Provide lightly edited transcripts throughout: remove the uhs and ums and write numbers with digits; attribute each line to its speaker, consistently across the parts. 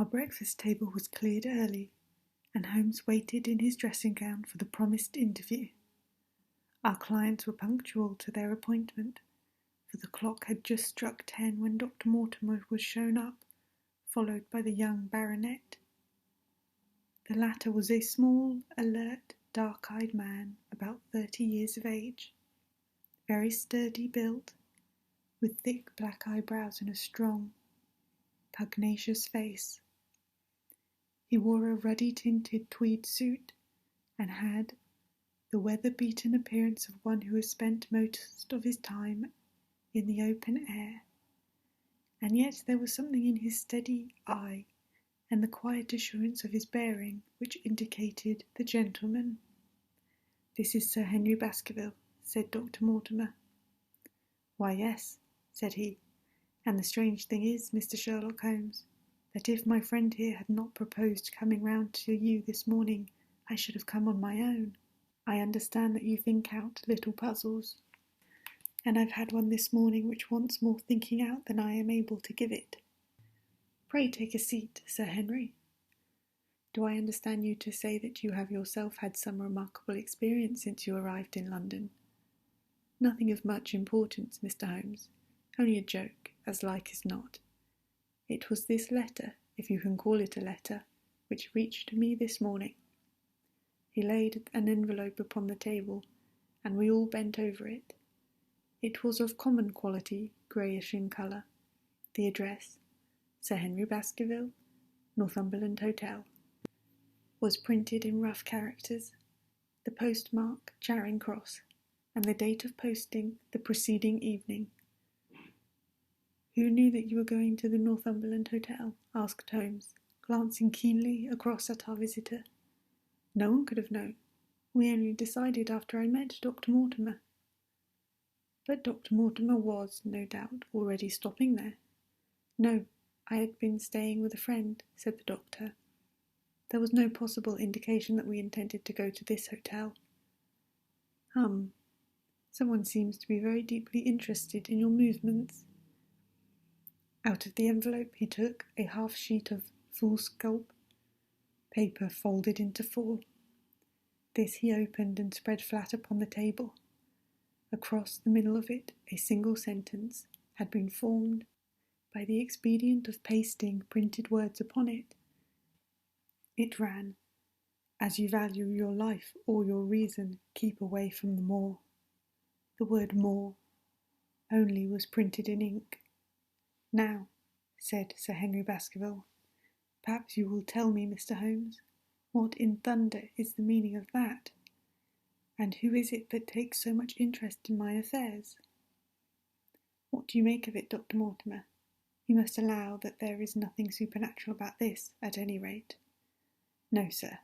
Speaker 1: Our breakfast table was cleared early, and Holmes waited in his dressing gown for the promised interview. Our clients were punctual to their appointment, for the clock had just struck 10 when Dr. Mortimer was shown up, followed by the young baronet. The latter was a small, alert, dark-eyed man, about 30 years of age, very sturdy built, with thick black eyebrows and a strong, pugnacious face. He wore a ruddy-tinted tweed suit and had the weather-beaten appearance of one who has spent most of his time in the open air, and yet there was something in his steady eye and the quiet assurance of his bearing which indicated the gentleman. "This is Sir Henry Baskerville," said Dr. Mortimer. "Why, yes," said he, "and the strange thing is, Mr. Sherlock Holmes, that if my friend here had not proposed coming round to you this morning, I should have come on my own. I understand that you think out little puzzles, and I've had one this morning which wants more thinking out than I am able to give it. Pray take a seat, Sir Henry. Do I understand you to say that you have yourself had some remarkable experience since you arrived in London?" "Nothing of much importance, Mr. Holmes. Only a joke, as like as not. It was this letter, if you can call it a letter, which reached me this morning." He laid an envelope upon the table, and we all bent over it. It was of common quality, greyish in colour. The address, Sir Henry Baskerville, Northumberland Hotel, was printed in rough characters, the postmark Charing Cross, and the date of posting the preceding evening. "Who knew that you were going to the Northumberland Hotel?" asked Holmes, glancing keenly across at our visitor. "No one could have known. We only decided after I met Dr. Mortimer." "But Dr. Mortimer was, no doubt, already stopping there." "No, I had been staying with a friend," said the doctor. "There was no possible indication that we intended to go to this hotel." Someone seems to be very deeply interested in your movements." Out of the envelope he took a half-sheet of foolscap paper folded into four. This he opened and spread flat upon the table. Across the middle of it a single sentence had been formed by the expedient of pasting printed words upon it. It ran, "As you value your life or your reason, keep away from the moor." The word "moor" only was printed in ink. "Now," said Sir Henry Baskerville, "perhaps you will tell me, Mr. Holmes, what in thunder is the meaning of that? And who is it that takes so much interest in my affairs?" "What do you make of it, Dr. Mortimer? You must allow that there is nothing supernatural about this, at any rate." "No, sir,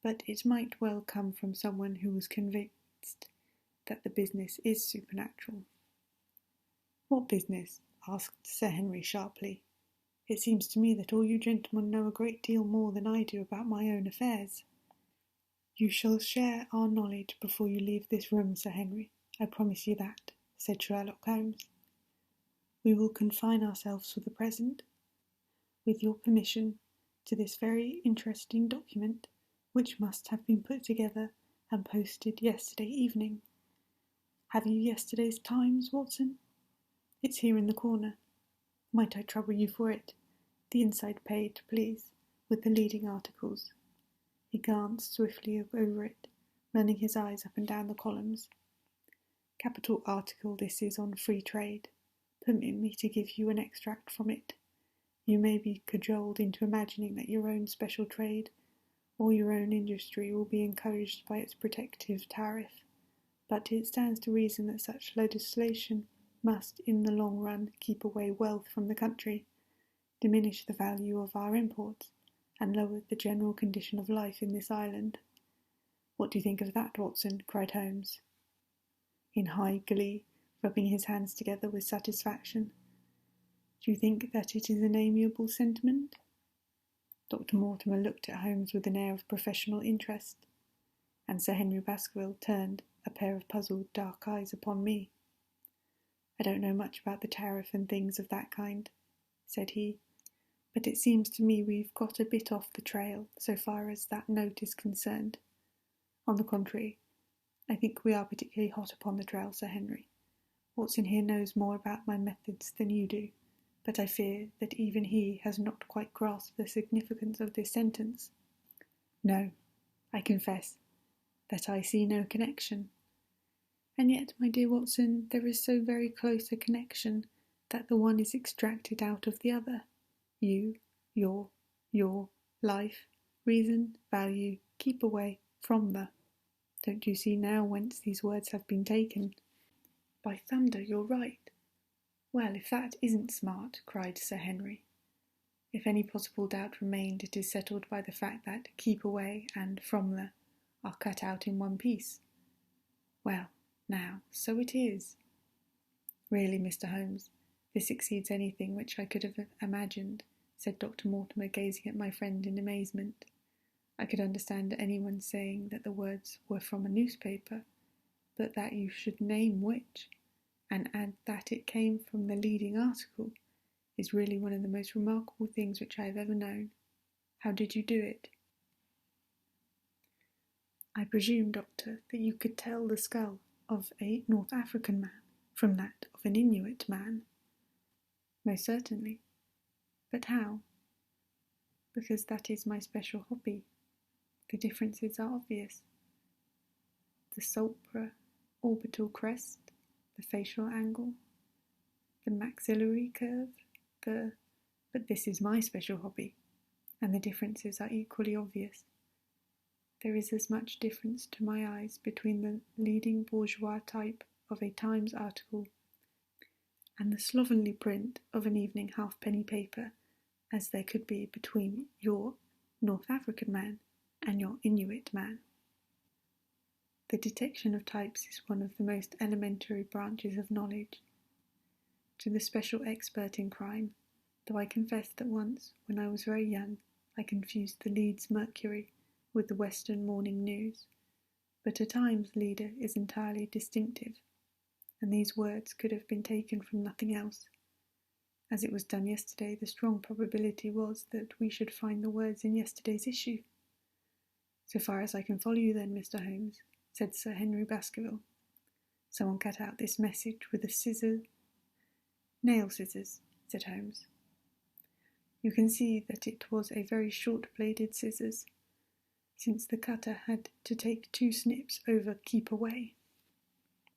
Speaker 1: but it might well come from someone who was convinced that the business is supernatural." "What business?" asked Sir Henry sharply. "It seems to me that all you gentlemen know a great deal more than I do about my own affairs." "You shall share our knowledge before you leave this room, Sir Henry, I promise you that," said Sherlock Holmes. "We will confine ourselves for the present, with your permission, to this very interesting document, which must have been put together and posted yesterday evening. Have you yesterday's Times, Watson? It's here in the corner. Might I trouble you for it? The inside page, please, with the leading articles." He glanced swiftly over it, running his eyes up and down the columns. "Capital article this is on free trade. Permit me to give you an extract from it. You may be cajoled into imagining that your own special trade or your own industry will be encouraged by its protective tariff, but it stands to reason that such legislation must, in the long run, keep away wealth from the country, diminish the value of our imports, and lower the general condition of life in this island." "What do you think of that, Watson?" cried Holmes, in high glee, rubbing his hands together with satisfaction. "Do you think that it is an amiable sentiment?" Dr. Mortimer looked at Holmes with an air of professional interest, and Sir Henry Baskerville turned a pair of puzzled dark eyes upon me. "I don't know much about the tariff and things of that kind," said he. but it seems to me we've got a bit off the trail so far as that note is concerned. On the contrary, I think we are particularly hot upon the trail, Sir Henry. Watson here knows more about my methods than you do, but I fear that even he has not quite grasped the significance of this sentence. No, I confess that I see no connection. And yet, my dear Watson, there is so very close a connection that the one is extracted out of the other. You, your, life, reason, value, keep away from the. Don't you see now whence these words have been taken? By thunder, you're right. Well, if that isn't smart, cried Sir Henry. If any possible doubt remained, it is settled by the fact that keep away and from the are cut out in one piece. Well, now, so it is. Really, Mr. Holmes, this exceeds anything which I could have imagined, said Dr. Mortimer, gazing at my friend in amazement. I could understand anyone saying that the words were from a newspaper, but that you should name which, and add that it came from the leading article, is really one of the most remarkable things which I have ever known. How did you do it? I presume, Doctor, that you could tell the skull of a North African man from that of an Inuit man. Most certainly. But how? Because that is my special hobby. The differences are obvious. The supra-orbital crest, the facial angle, the maxillary curve, But this is my special hobby, and the differences are equally obvious. There is as much difference to my eyes between the leading bourgeois type of a Times article and the slovenly print of an evening halfpenny paper as there could be between your North African man and your Inuit man. The detection of types is one of the most elementary branches of knowledge. To the special expert in crime, though I confess that once, when I was very young, I confused the Leeds Mercury with the Western Morning News, but a Times leader is entirely distinctive, and these words could have been taken from nothing else. As it was done yesterday, the strong probability was that we should find the words in yesterday's issue. So far as I can follow you then, Mr. Holmes, said Sir Henry Baskerville. Someone cut out this message with a scissors. Nail scissors, said Holmes. You can see that it was a very short-bladed scissors, since the cutter had to take 2 snips over keep away.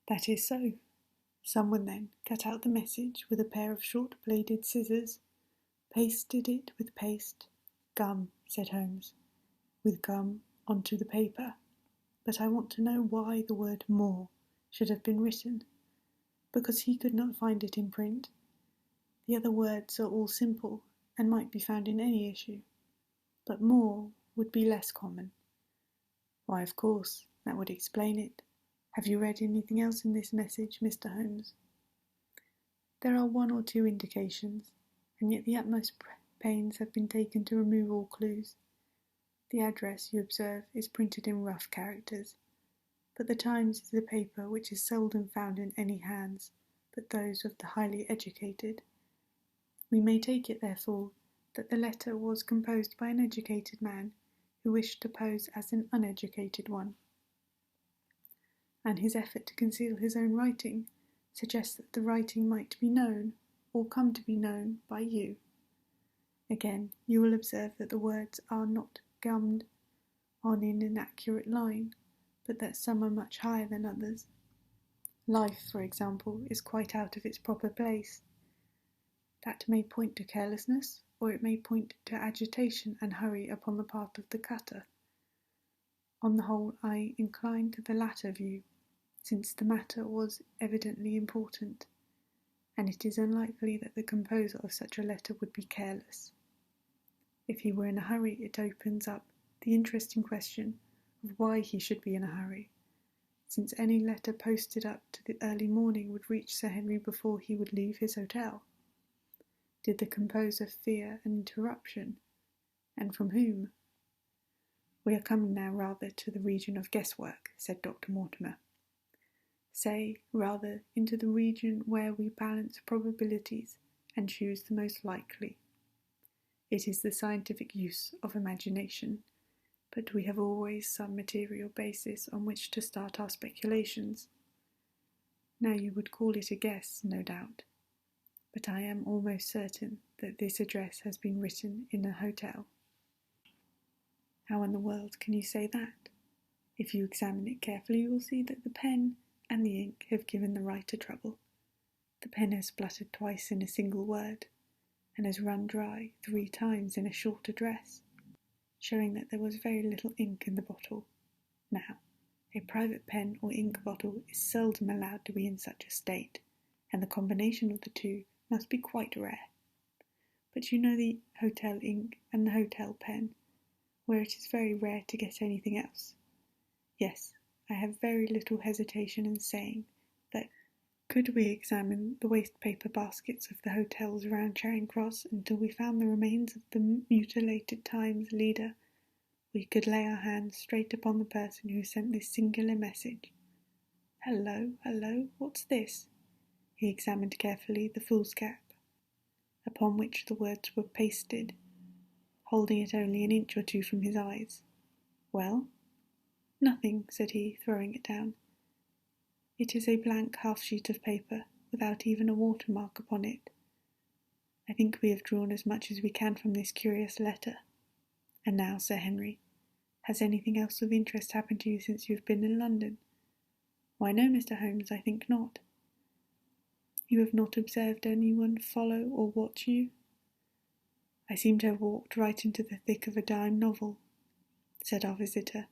Speaker 1: That is so. Someone then cut out the message with a pair of short-bladed scissors, pasted it with paste, gum, said Holmes, with gum onto the paper. But I want to know why the word more should have been written, because he could not find it in print. The other words are all simple and might be found in any issue, but more would be less common. Why, of course, that would explain it. Have you read anything else in this message, Mr. Holmes? There are 1 or 2 indications, and yet the utmost pains have been taken to remove all clues. The address, you observe, is printed in rough characters, but the Times is a paper which is seldom found in any hands but those of the highly educated. We may take it, therefore, that the letter was composed by an educated man who wished to pose as an uneducated one, and his effort to conceal his own writing suggests that the writing might be known, or come to be known, by you. Again, you will observe that the words are not gummed on in an accurate line, but that some are much higher than others. Life, for example, is quite out of its proper place. That may point to carelessness, or it may point to agitation and hurry upon the part of the cutter. On the whole, I incline to the latter view, since the matter was evidently important, and it is unlikely that the composer of such a letter would be careless. If he were in a hurry, it opens up the interesting question of why he should be in a hurry, since any letter posted up to the early morning would reach Sir Henry before he would leave his hotel. Did the composer fear an interruption, and from whom? We are coming now rather to the region of guesswork, said Dr. Mortimer. Say, rather, into the region where we balance probabilities and choose the most likely. It is the scientific use of imagination, but we have always some material basis on which to start our speculations. Now you would call it a guess, no doubt, but I am almost certain that this address has been written in a hotel. How in the world can you say that? If you examine it carefully, you will see that the pen and the ink have given the writer trouble. The pen has spluttered twice in a single word, and has run dry 3 times in a short address, showing that there was very little ink in the bottle. Now, a private pen or ink bottle is seldom allowed to be in such a state, and the combination of the two must be quite rare. But you know the hotel ink and the hotel pen, where it is very rare to get anything else. Yes, I have very little hesitation in saying that could we examine the waste paper baskets of the hotels around Charing Cross until we found the remains of the mutilated Times leader, we could lay our hands straight upon the person who sent this singular message. Hello, what's this? He examined carefully the foolscap, upon which the words were pasted, holding it only an inch or 2 from his eyes. Well? Nothing, said he, throwing it down. It is a blank half-sheet of paper, without even a watermark upon it. I think we have drawn as much as we can from this curious letter. And now, Sir Henry, has anything else of interest happened to you since you have been in London? Why, no, Mr. Holmes, I think not. You have not observed anyone follow or watch you? I seem to have walked right into the thick of a dime novel, said our visitor.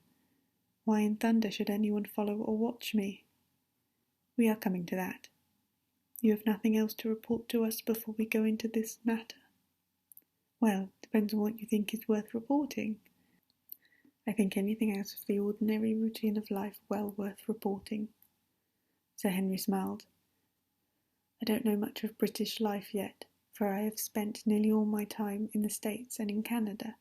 Speaker 1: Why in thunder should anyone follow or watch me? We are coming to that. You have nothing else to report to us before we go into this matter? Well, depends on what you think is worth reporting. I think anything out of the ordinary routine of life well worth reporting. Sir Henry smiled. I don't know much of British life yet, for I have spent nearly all my time in the States and in Canada,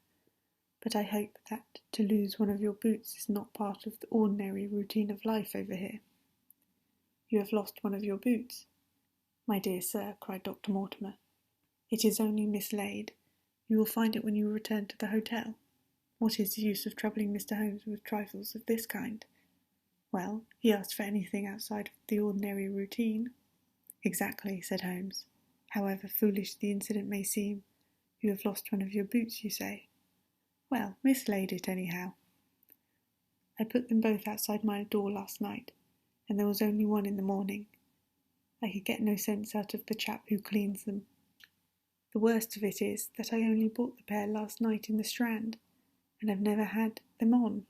Speaker 1: but I hope that to lose one of your boots is not part of the ordinary routine of life over here. You have lost one of your boots? My dear sir, cried Dr. Mortimer, it is only mislaid. You will find it when you return to the hotel. What is the use of troubling Mr. Holmes with trifles of this kind? Well, he asked for anything outside of the ordinary routine. Exactly, said Holmes. However foolish the incident may seem, you have lost one of your boots, you say. Well, mislaid it anyhow. I put them both outside my door last night, and there was only one in the morning. I could get no sense out of the chap who cleans them. The worst of it is that I only bought the pair last night in the Strand, and have never had them on.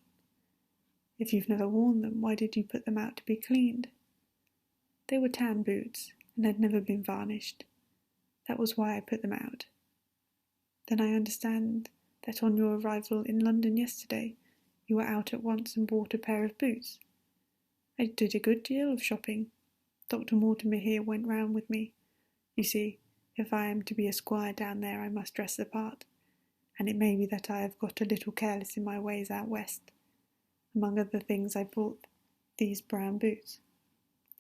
Speaker 1: If you've never worn them, why did you put them out to be cleaned? They were tan boots, and had never been varnished. That was why I put them out. Then I understand that on your arrival in London yesterday, you were out at once and bought a pair of boots. I did a good deal of shopping. Dr. Mortimer here went round with me. You see, if I am to be a squire down there, I must dress the part, and it may be that I have got a little careless in my ways out west. Among other things, I bought these brown boots,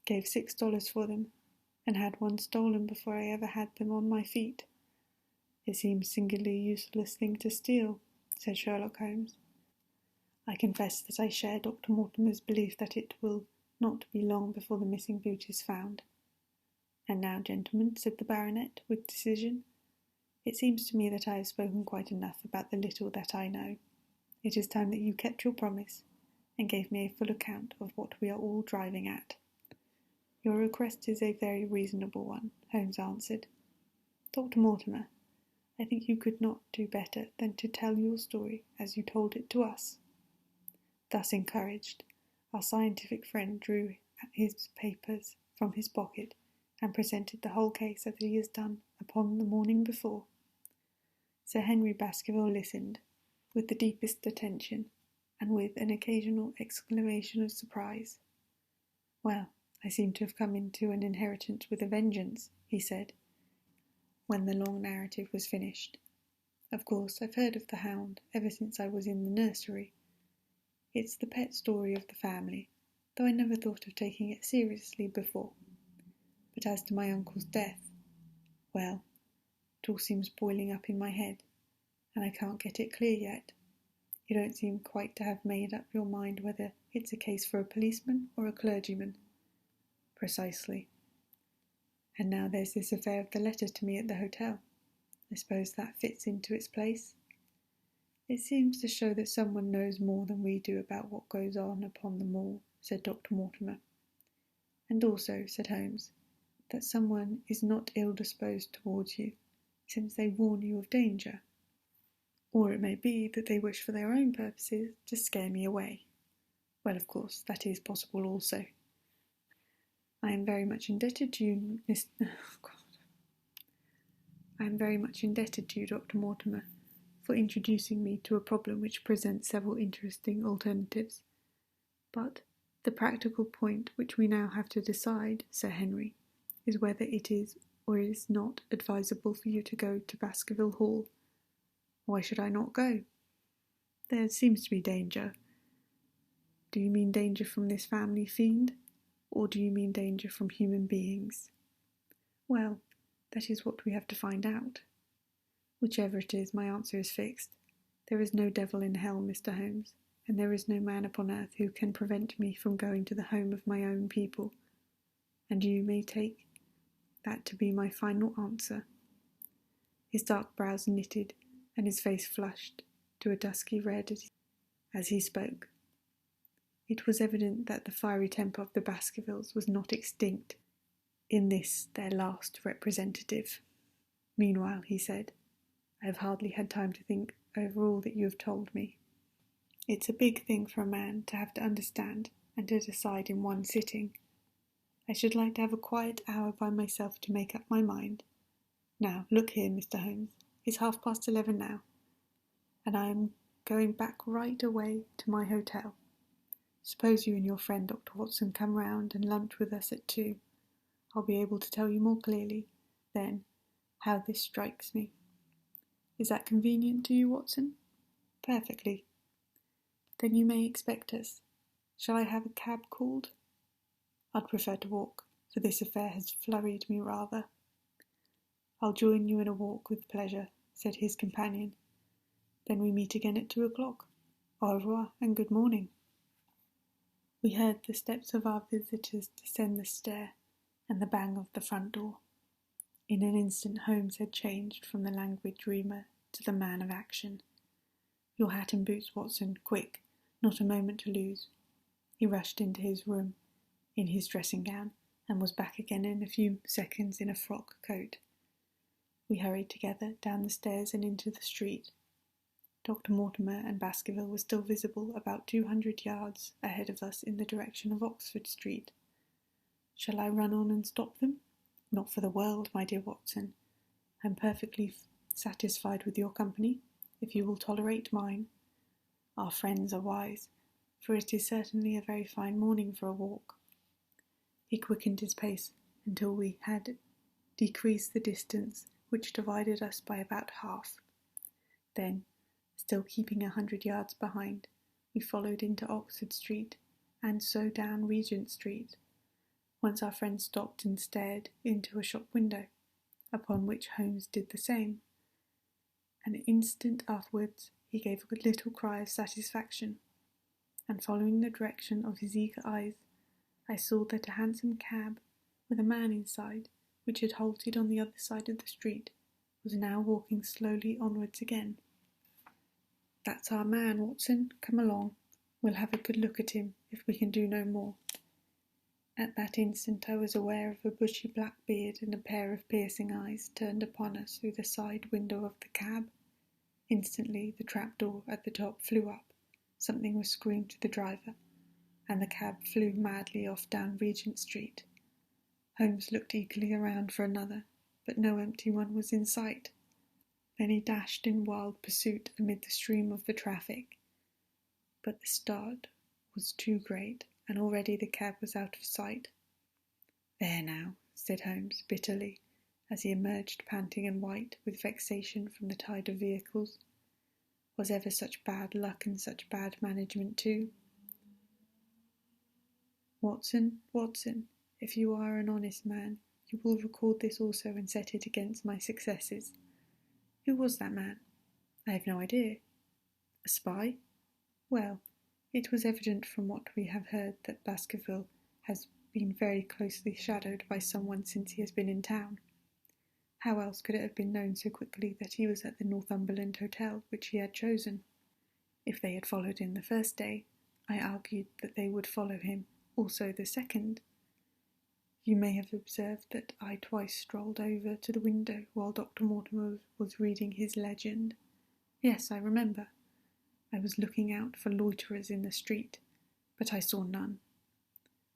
Speaker 1: gave $6 for them, and had one stolen before I ever had them on my feet. It seems a singularly useless thing to steal, said Sherlock Holmes. I confess that I share Dr. Mortimer's belief that it will not be long before the missing boot is found. And now, gentlemen, said the baronet with decision, it seems to me that I have spoken quite enough about the little that I know. It is time that you kept your promise, and gave me a full account of what we are all driving at. Your request is a very reasonable one, Holmes answered. Dr. Mortimer, I think you could not do better than to tell your story as you told it to us. Thus encouraged, our scientific friend drew his papers from his pocket and presented the whole case as he has done upon the morning before. Sir Henry Baskerville listened with the deepest attention, and with an occasional exclamation of surprise. Well, I seem to have come into an inheritance with a vengeance, he said, when the long narrative was finished. Of course, I've heard of the hound ever since I was in the nursery. It's the pet story of the family, though I never thought of taking it seriously before. But as to my uncle's death, well, it all seems boiling up in my head. and I can't get it clear yet. You don't seem quite to have made up your mind whether it's a case for a policeman or a clergyman. Precisely. And now there's this affair of the letter to me at the hotel. I suppose that fits into its place. It seems to show that someone knows more than we do about what goes on upon the moor, said Dr. Mortimer. And also, said Holmes, that someone is not ill-disposed towards you, since they warn you of danger. Or it may be that they wish for their own purposes to scare me away. Well, of course, that is possible also. I am very much indebted to you, I am very much indebted to you, Dr. Mortimer, for introducing me to a problem which presents several interesting alternatives. But the practical point which we now have to decide, Sir Henry, is whether it is or is not advisable for you to go to Baskerville Hall. Why should I not go? There seems to be danger. Do you mean danger from this family fiend, or do you mean danger from human beings? Well, that is what we have to find out. Whichever it is, my answer is fixed. There is no devil in hell, Mr. Holmes, and there is no man upon earth who can prevent me from going to the home of my own people. And you may take that to be my final answer. His dark brows knitted, and his face flushed to a dusky red as he spoke. It was evident that the fiery temper of the Baskervilles was not extinct in this their last representative. Meanwhile, he said, I have hardly had time to think over all that you have told me. It's a big thing for a man to have to understand and to decide in one sitting. I should like to have a quiet hour by myself to make up my mind. Now, look here, Mr. Holmes, it's 11:30 now, and I am going back right away to my hotel. Suppose you and your friend Dr. Watson come round and lunch with us at 2. I'll be able to tell you more clearly, then, how this strikes me. Is that convenient to you, Watson? Perfectly. Then you may expect us. Shall I have a cab called? I'd prefer to walk, for this affair has flurried me rather. I'll join you in a walk with pleasure, said his companion. Then we meet again at 2 o'clock. Au revoir and good morning. We heard the steps of our visitors descend the stair and the bang of the front door. In an instant Holmes had changed from the languid dreamer to the man of action. Your hat and boots, Watson, quick, not a moment to lose. He rushed into his room in his dressing gown and was back again in a few seconds in a frock coat. We hurried together down the stairs and into the street. Dr. Mortimer and Baskerville were still visible about 200 yards ahead of us in the direction of Oxford Street. Shall I run on and stop them? Not for the world, my dear Watson. I am perfectly satisfied with your company, if you will tolerate mine. Our friends are wise, for it is certainly a very fine morning for a walk. He quickened his pace until we had decreased the distance which divided us by about half. Then, still keeping 100 yards behind, we followed into Oxford Street, and so down Regent Street. Once our friend stopped and stared into a shop window, upon which Holmes did the same. An instant afterwards he gave a little cry of satisfaction, and following the direction of his eager eyes, I saw that a hansom cab, with a man inside, which had halted on the other side of the street, was now walking slowly onwards again. That's our man, Watson. Come along. We'll have a good look at him, if we can do no more. At that instant I was aware of a bushy black beard and a pair of piercing eyes turned upon us through the side window of the cab. Instantly the trapdoor at the top flew up, something was screamed to the driver, and the cab flew madly off down Regent Street. Holmes looked eagerly around for another, but no empty one was in sight. Then he dashed in wild pursuit amid the stream of the traffic. But the start was too great, and already the cab was out of sight. There now, said Holmes bitterly, as he emerged panting and white with vexation from the tide of vehicles. Was ever such bad luck and such bad management too? Watson, Watson, if you are an honest man, you will record this also and set it against my successes. Who was that man? I have no idea. A spy? Well, it was evident from what we have heard that Baskerville has been very closely shadowed by someone since he has been in town. How else could it have been known so quickly that he was at the Northumberland Hotel which he had chosen? If they had followed him the first day, I argued that they would follow him also the second. You may have observed that I twice strolled over to the window while Dr. Mortimer was reading his legend. Yes, I remember. I was looking out for loiterers in the street, but I saw none.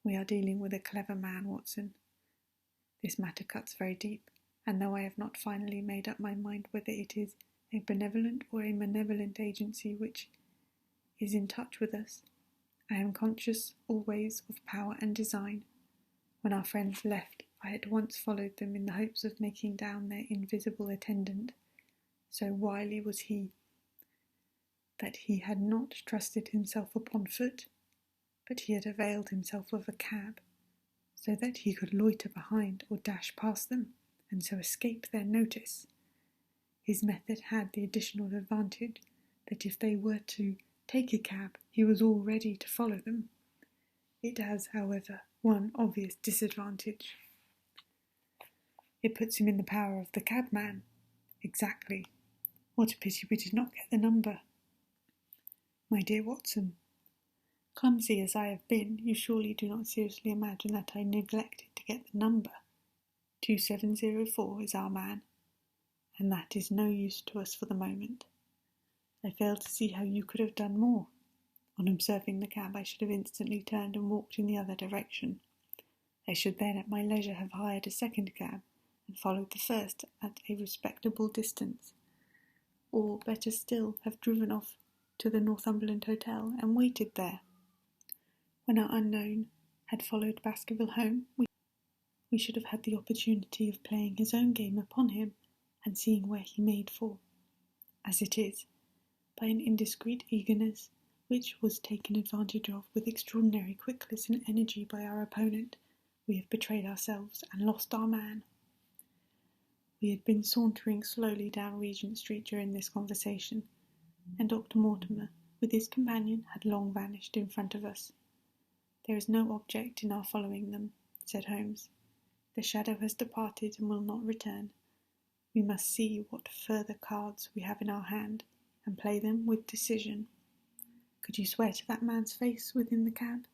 Speaker 1: We are dealing with a clever man, Watson. This matter cuts very deep, and though I have not finally made up my mind whether it is a benevolent or a malevolent agency which is in touch with us, I am conscious always of power and design. When our friends left, I at once followed them in the hopes of making down their invisible attendant. So wily was he that he had not trusted himself upon foot, but he had availed himself of a cab, so that he could loiter behind or dash past them, and so escape their notice. His method had the additional advantage that if they were to take a cab, he was all ready to follow them. It has, however, one obvious disadvantage. It puts him in the power of the cabman. Exactly. What a pity we did not get the number. My dear Watson, clumsy as I have been, you surely do not seriously imagine that I neglected to get the number. 2704 is our man, and that is no use to us for the moment. I fail to see how you could have done more. On observing the cab, I should have instantly turned and walked in the other direction. I should then at my leisure have hired a second cab and followed the first at a respectable distance, or better still, have driven off to the Northumberland Hotel and waited there. When our unknown had followed Baskerville home, we should have had the opportunity of playing his own game upon him and seeing where he made for. As it is, by an indiscreet eagerness, which was taken advantage of with extraordinary quickness and energy by our opponent, we have betrayed ourselves and lost our man. We had been sauntering slowly down Regent Street during this conversation, and Dr. Mortimer, with his companion, had long vanished in front of us. There is no object in our following them, said Holmes. The shadow has departed and will not return. We must see what further cards we have in our hand, and play them with decision. Could you swear to that man's face within the cab?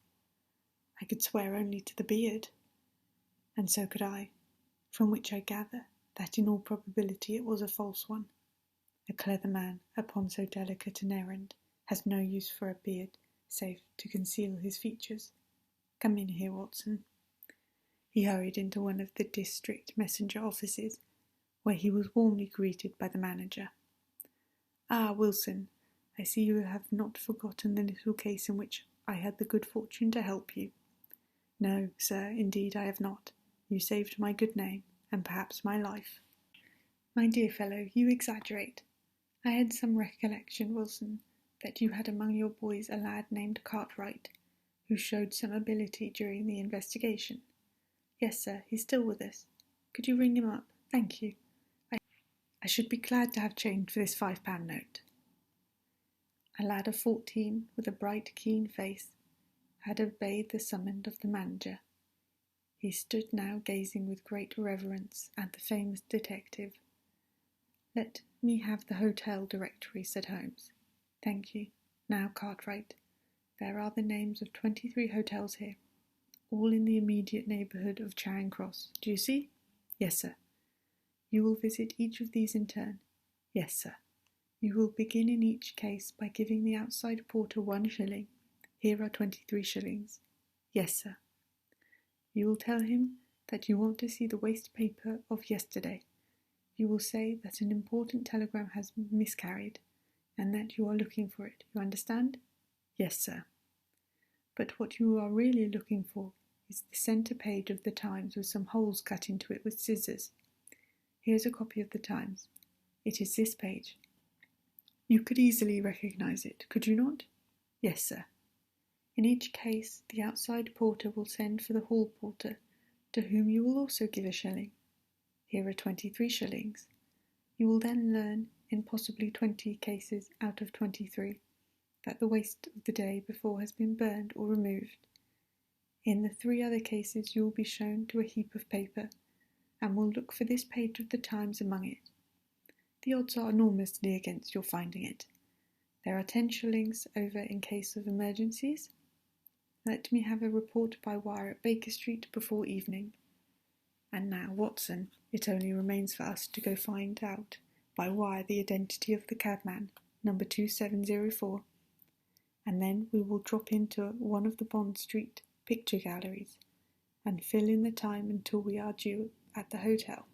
Speaker 1: I could swear only to the beard. And so could I, from which I gather that in all probability it was a false one. A clever man, upon so delicate an errand, has no use for a beard, save to conceal his features. Come in here, Watson. He hurried into one of the district messenger offices, where he was warmly greeted by the manager. Ah, Wilson, I see you have not forgotten the little case in which I had the good fortune to help you. No, sir, indeed I have not. You saved my good name, and perhaps my life. My dear fellow, you exaggerate. I had some recollection, Wilson, that you had among your boys a lad named Cartwright, who showed some ability during the investigation. Yes, sir, he's still with us. Could you ring him up? Thank you. I should be glad to have change for this £5 note. A lad of 14, with a bright, keen face, had obeyed the summons of the manager. He stood now gazing with great reverence at the famous detective. Let me have the hotel directory, said Holmes. Thank you. Now, Cartwright, there are the names of 23 hotels here, all in the immediate neighbourhood of Charing Cross. Do you see? Yes, sir. You will visit each of these in turn. Yes, sir. You will begin in each case by giving the outside porter 1 shilling. Here are 23 shillings. Yes, sir. You will tell him that you want to see the waste paper of yesterday. You will say that an important telegram has miscarried, and that you are looking for it. You understand? Yes, sir. But what you are really looking for is the centre page of the Times with some holes cut into it with scissors. Here's a copy of the Times. It is this page. You could easily recognise it, could you not? Yes, sir. In each case, the outside porter will send for the hall porter, to whom you will also give 1 shilling. Here are 23 shillings. You will then learn in possibly 20 cases out of 23, that the waste of the day before has been burned or removed. In the 3 other cases you will be shown to a heap of paper, and will look for this page of the Times among it. The odds are enormously against your finding it. There are 10 shillings over in case of emergencies. Let me have a report by wire at Baker Street before evening. And now, Watson, it only remains for us to go find out by wire the identity of the cabman, number 2704, and then we will drop into one of the Bond Street picture galleries and fill in the time until we are due at the hotel.